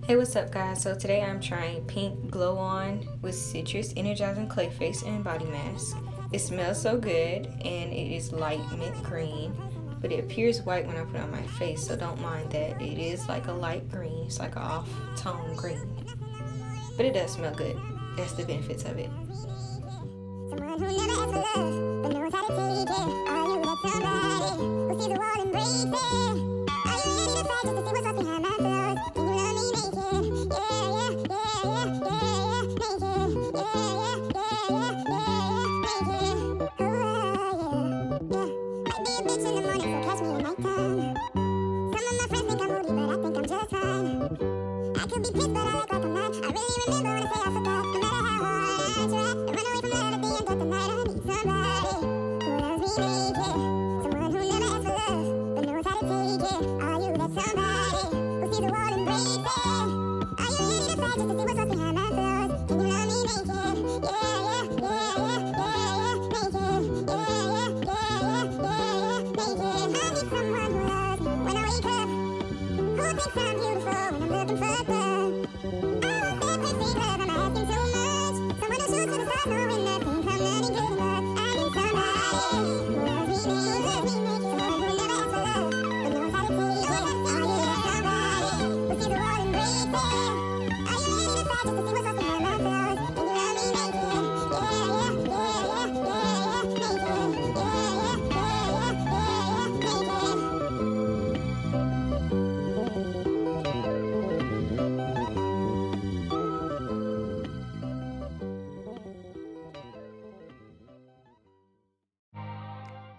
Hey, what's up guys? So today I'm trying Pink Glow On with Citrus Energizing Clay Face and Body Mask. It smells so good and it is light mint green, but it appears white when I put it on my face, so don't mind that. It is like a light green, it's like an off-tone green, but it does smell good. That's the benefits of it. Someone who never asks for love, but knows how to take it. Are you that somebody who sees the wall and breaks it? Are you ready to fight just to see what's up behind my flaws? Can you love me naked? Yeah, yeah, yeah, yeah, yeah, naked. Yeah, yeah, yeah, yeah, yeah, naked. Oh, yeah, yeah. Might be a bitch in the morning, so catch me at nighttime. Some of my friends think I'm moody, but I think I'm just fine. I could be pissed, but I act like I'm not. I really remember when I say I forgot. No matter how hard I try to run away from love, at the end of the night I need somebody who loves me naked. Someone who never asks for love, but knows how to take it. Are you that somebody who sees the wall and breaks it? Are you ready to fight just to see what's up behind my flaws? Can you love me naked? Yeah, yeah, yeah, yeah, yeah, naked. Yeah, yeah, yeah, yeah, yeah, naked. I need someone who loves me when I wake up, who thinks I'm beautiful when I'm looking for love.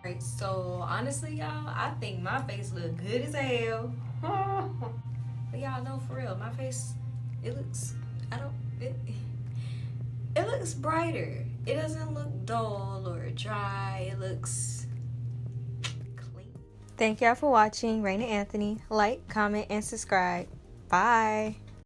Alright, so honestly y'all, I think my face look good as hell. But y'all know, for real, my face, it looks, it looks brighter. It doesn't look dull or dry. It looks clean. Thank y'all for watching. Raina Anthony. Like, comment, and subscribe. Bye.